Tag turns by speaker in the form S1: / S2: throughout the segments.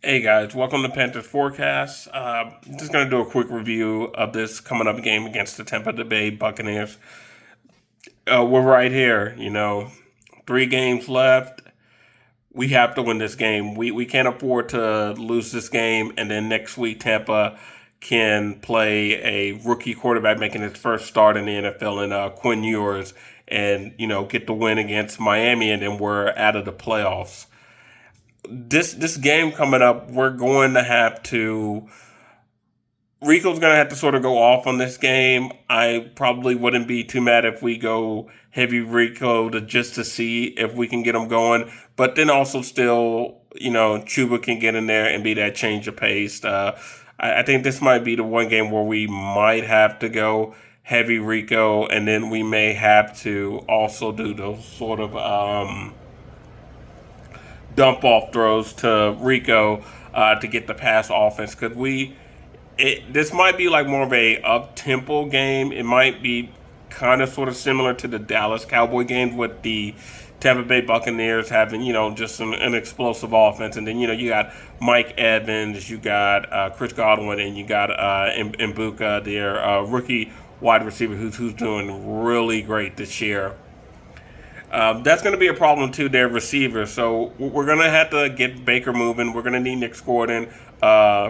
S1: Hey guys, welcome to Panthers Forecast. Just going to do a quick review of this coming up game against the Tampa Bay Buccaneers. We're right here, 3 games left. We have to win this game. We can't afford to lose this game, and then next week Tampa can play a rookie quarterback making his first start in the NFL in Quinn Ewers, and get the win against Miami, and then we're out of the playoffs. This game coming up, we're going to have to. Rico's going to have to sort of go off on this game. I probably wouldn't be too mad if we go heavy Rico just to see if we can get him going. But then also still, Chuba can get in there and be that change of pace. I think this might be the one game where we might have to go heavy Rico, and then we may have to also do those sort of dump off throws to Rico to get the pass offense because this might be like more of a up tempo game. It might be kind of sort of similar to the Dallas Cowboy games with the Tampa Bay Buccaneers having just an explosive offense, and then you got Mike Evans, you got Chris Godwin, and you got Mbuka, their rookie wide receiver who's doing really great this year. That's going to be a problem too, their receivers. So we're going to have to get Baker moving. We're going to need Nick Gordon,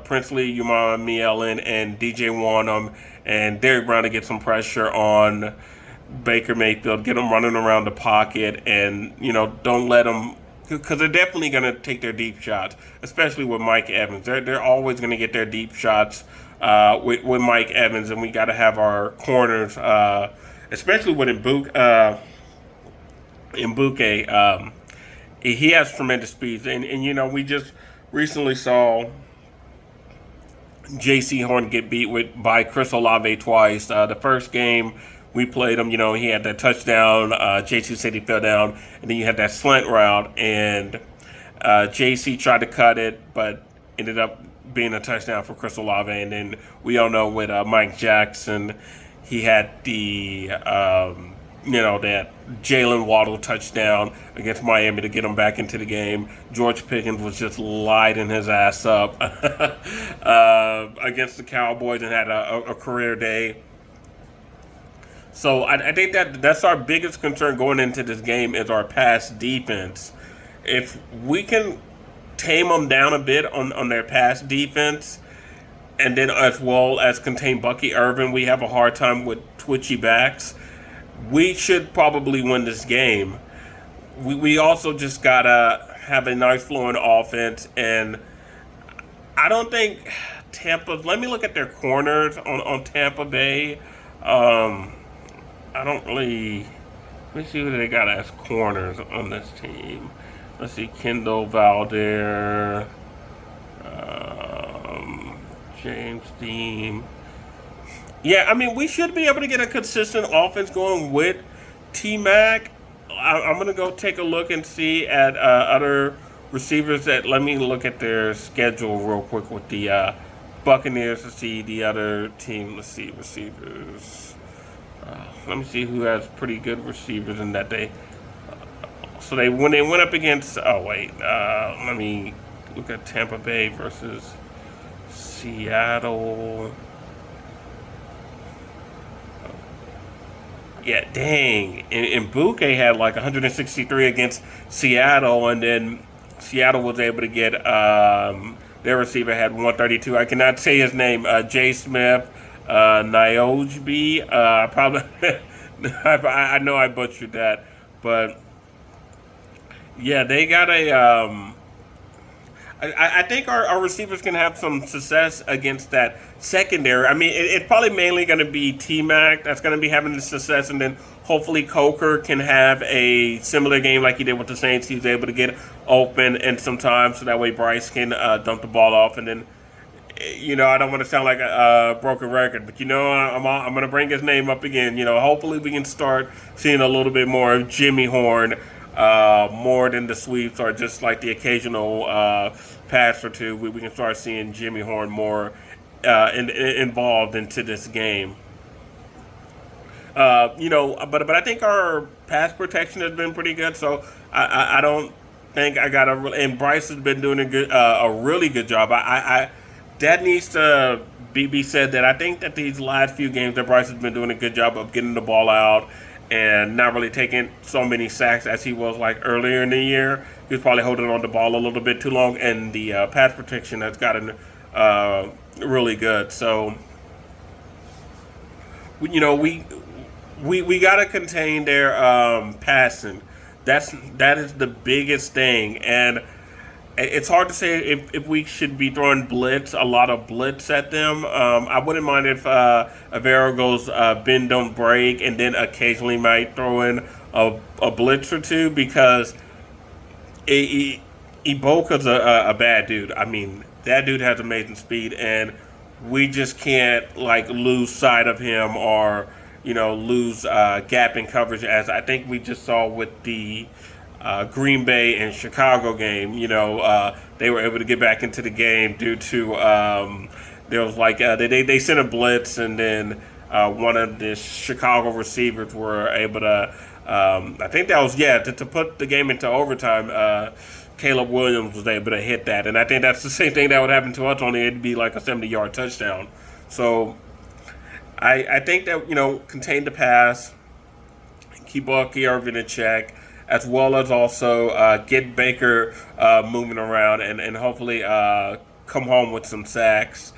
S1: Princely, Umar Mielen, and DJ Wanham, and Derrick Brown to get some pressure on Baker Mayfield, get them running around the pocket, and don't let them, because they're definitely going to take their deep shots, especially with Mike Evans. They're always going to get their deep shots with Mike Evans, and we got to have our corners, especially with Mbuke, he has tremendous speed, and we just recently saw J.C. Horn get beat by Chris Olave twice. The first game we played him, he had that touchdown. J.C. said he fell down, and then you had that slant route, and J.C. tried to cut it, but ended up being a touchdown for Chris Olave. And then we all know with Mike Jackson, he had the that Jalen Waddle touchdown against Miami to get him back into the game. George Pickens was just lighting his ass up against the Cowboys and had a career day. So I think that's our biggest concern going into this game is our pass defense. If we can tame them down a bit on their pass defense, and then as well as contain Bucky Irvin, we have a hard time with twitchy backs. We should probably win this game. We also just gotta have a nice flowing offense, and I don't think Tampa. Let me look at their corners on Tampa Bay. I don't really. Let me see who they got as corners on this team. Let's see, Kendall Valder, James Dean. Yeah, I mean, we should be able to get a consistent offense going with T-Mac. I'm going to go take a look and see at other receivers. Let me look at their schedule real quick with the Buccaneers to see the other team. Let's see, receivers. Let me see who has pretty good receivers in that day. So when they went up against, let me look at Tampa Bay versus Seattle. Yeah, dang. And Mbuke had like 163 against Seattle, and then Seattle was able to get their receiver had 132. I cannot say his name. Jay Smith, Nyojb. Probably, I know I butchered that, but yeah, they got a. I think our receivers can have some success against that secondary. I mean, it's probably mainly going to be T-Mac that's going to be having the success, and then hopefully Coker can have a similar game like he did with the Saints. He was able to get open and sometimes so that way Bryce can dump the ball off. And then, I don't want to sound like a broken record, but I'm going to bring his name up again. Hopefully we can start seeing a little bit more of Jimmy Horn. More than the sweeps or just like the occasional pass or two. We can start seeing Jimmy Horn more involved into this game. But I think our pass protection has been pretty good. So I don't think I got and Bryce has been doing a really good job. That needs to be said that I think that these last few games that Bryce has been doing a good job of getting the ball out and not really taking so many sacks as he was like earlier in the year. He was probably holding on the ball a little bit too long, and the pass protection has gotten really good. So, we got to contain their passing. That is the biggest thing, and it's hard to say if we should be throwing a lot of blitz at them. I wouldn't mind if Avera goes bend don't break, and then occasionally might throw in a blitz or two because Iboka's a bad dude. I mean, that dude has amazing speed, and we just can't like lose sight of him or lose gap in coverage as I think we just saw with the Green Bay and Chicago game. They were able to get back into the game due to there was like they sent a blitz, and then one of the Chicago receivers were able to I think that was to put the game into overtime. Caleb Williams was able to hit that, and I think that's the same thing that would happen to us. Only it'd be like a 70-yard touchdown. So I think that contain the pass, keep Bucky Irvin in check, as well as also get Baker moving around and hopefully come home with some sacks.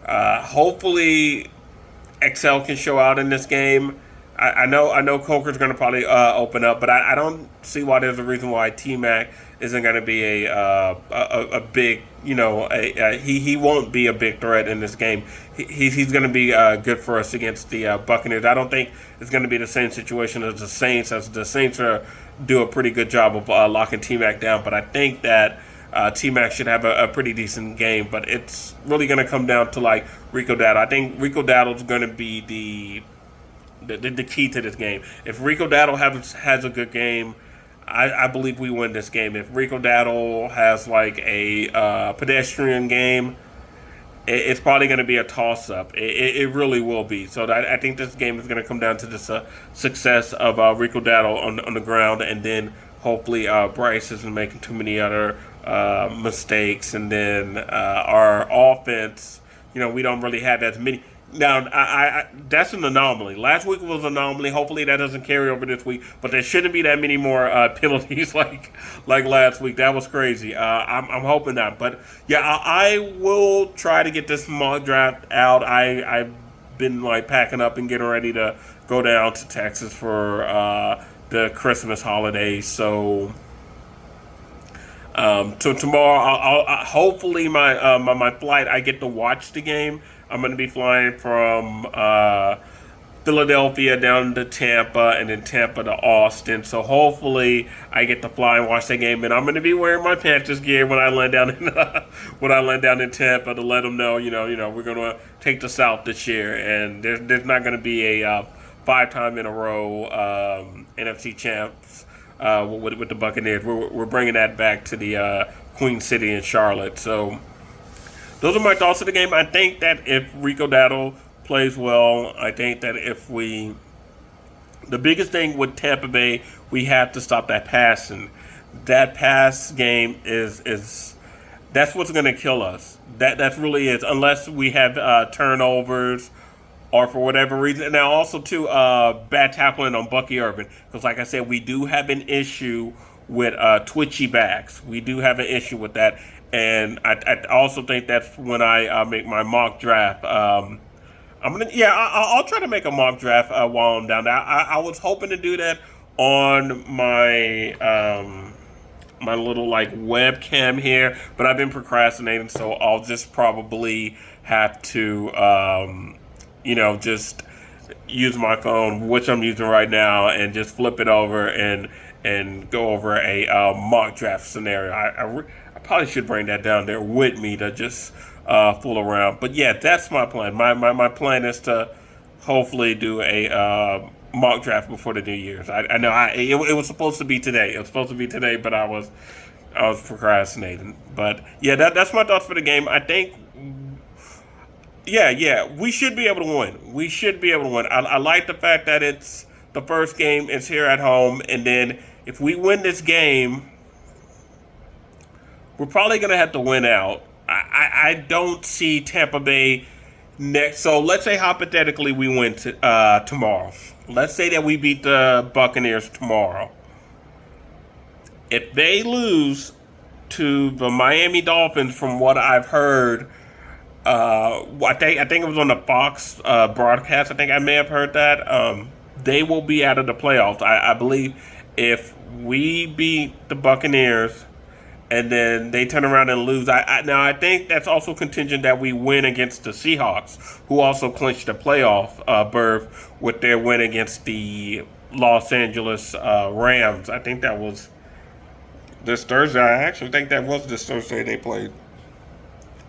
S1: Hopefully, Excel can show out in this game. I know Coker's going to probably open up, but I don't see why there's a reason why T-Mac isn't going to be a big, he won't be a big threat in this game. He's going to be good for us against the Buccaneers. I don't think it's going to be the same situation as the Saints, do a pretty good job of locking T-Mac down, but I think that T-Mac should have a pretty decent game, but it's really going to come down to like Rico Dowdle. I think Rico Dowdle is going to be the key to this game. If Rico Dowdle has a good game, I believe we win this game. If Rico Dowdle has like a pedestrian game, it's probably going to be a toss-up. It really will be. So I think this game is going to come down to the success of Rico Dowdle on the ground, and then hopefully Bryce isn't making too many other mistakes, and then our offense, we don't really have as many. Now, I that's an anomaly. Last week was an anomaly. Hopefully that doesn't carry over this week. But there shouldn't be that many more penalties like last week. That was crazy. I'm hoping not. But, yeah, I will try to get this mock draft out. I've been, packing up and getting ready to go down to Texas for the Christmas holidays. So tomorrow, I'll hopefully my flight, I get to watch the game. I'm going to be flying from Philadelphia down to Tampa, and then Tampa to Austin. So hopefully I get to fly and watch that game, and I'm going to be wearing my Panthers gear when I land down in Tampa to let them know, we're going to take the South this year, and there's not going to be a 5-time in a row NFC champs with the Buccaneers. We're bringing that back to the Queen City in Charlotte. So those are my thoughts of the game. I think that if Rico Dowdle plays well, I think that the biggest thing with Tampa Bay, we have to stop that passing. That pass game is that's what's going to kill us. That really is, unless we have turnovers or for whatever reason. Now also too, bad tackling on Bucky Irvin, because like I said, we do have an issue with twitchy backs. We do have an issue with that. And I also think that's when I make my mock draft. I'll try to make a mock draft while I'm down there. I was hoping to do that on my my little webcam here, but I've been procrastinating, so I'll just probably have to just use my phone, which I'm using right now, and just flip it over and go over a mock draft scenario. I probably should bring that down there with me to just fool around. But yeah, that's my plan. My plan is to hopefully do a mock draft before the New Year's. I know it was supposed to be today. It was supposed to be today, but I was procrastinating. But yeah, that's my thoughts for the game. I think we should be able to win. We should be able to win. I like the fact that it's the first game. It's here at home, and then if we win this game, we're probably going to have to win out. I don't see Tampa Bay next. So let's say hypothetically we win tomorrow. Let's say that we beat the Buccaneers tomorrow. If they lose to the Miami Dolphins, from what I've heard, I think it was on the Fox broadcast. I think I may have heard that. They will be out of the playoffs. I believe if we beat the Buccaneers and then they turn around and lose. Now I think that's also contingent that we win against the Seahawks, who also clinched the playoff berth with their win against the Los Angeles Rams. I think that was this Thursday. I actually think that was this Thursday they played.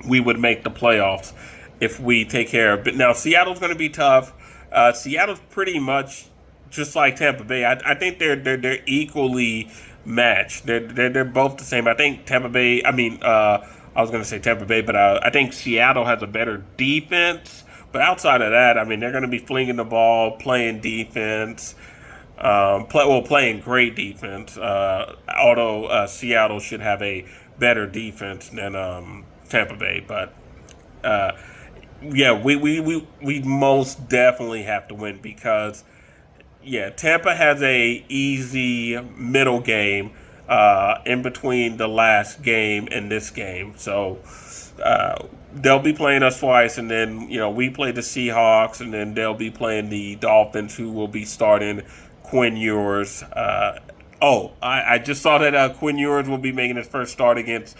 S1: We would make the playoffs if we take care of it. Now Seattle's going to be tough. Seattle's pretty much just like Tampa Bay. I think they're equally matched. They're both the same. I think Tampa Bay. I was going to say Tampa Bay, but I think Seattle has a better defense. But outside of that, I mean, they're going to be flinging the ball, playing defense, playing great defense. Although Seattle should have a better defense than Tampa Bay, but uh, yeah, we most definitely have to win because yeah, Tampa has a easy middle game in between the last game and this game, so they'll be playing us twice, and then we play the Seahawks, and then they'll be playing the Dolphins, who will be starting Quinn Ewers. I just saw that Quinn Ewers will be making his first start against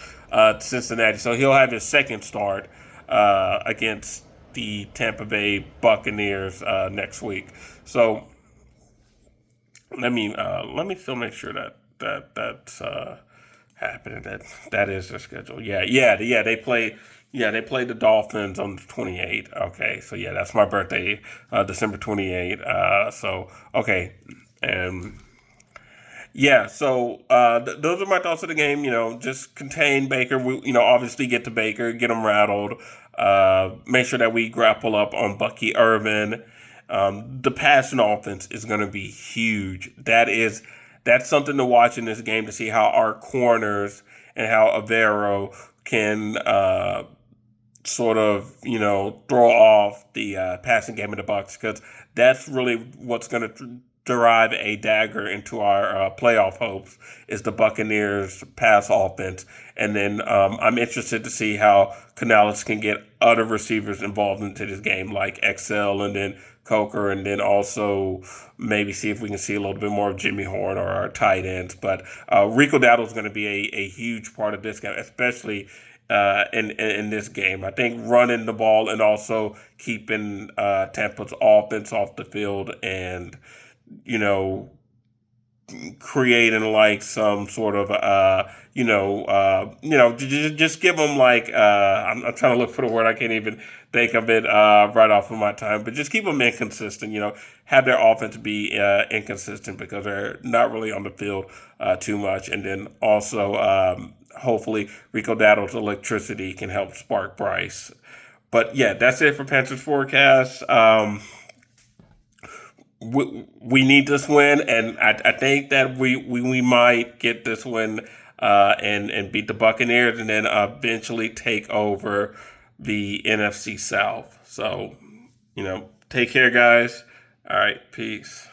S1: Cincinnati, so he'll have his second start against the Tampa Bay Buccaneers next week. So let me still make sure that's happening. That is their schedule. Yeah. They play. Yeah, they play the Dolphins on the 28th. Okay, so yeah, that's my birthday, December 28th. So okay, and yeah, so those are my thoughts of the game. Just contain Baker. Obviously get to Baker, get him rattled. Make sure that we grapple up on Bucky Irvin. The passing offense is going to be huge. That's something to watch in this game, to see how our corners and how Avero can sort of throw off the passing game of the Bucs, because that's really what's going to derive a dagger into our playoff hopes, is the Buccaneers pass offense. And then I'm interested to see how Canales can get other receivers involved into this game, like XL and then Coker, and then also maybe see if we can see a little bit more of Jimmy Horn or our tight ends. But Rico Dowdle is going to be a huge part of this game, especially in this game. I think running the ball and also keeping Tampa's offense off the field, and creating like some sort of just give them like I'm trying to look for the word, I can't even think of it right off of my time, but just keep them inconsistent. Have their offense be inconsistent, because they're not really on the field too much. And then also hopefully Rico Daddle's electricity can help spark Bryce. But yeah, that's it for Panthers forecast. We need this win, and I think that we might get this win and beat the Buccaneers, and then eventually take over the NFC South. So, take care, guys. All right, peace.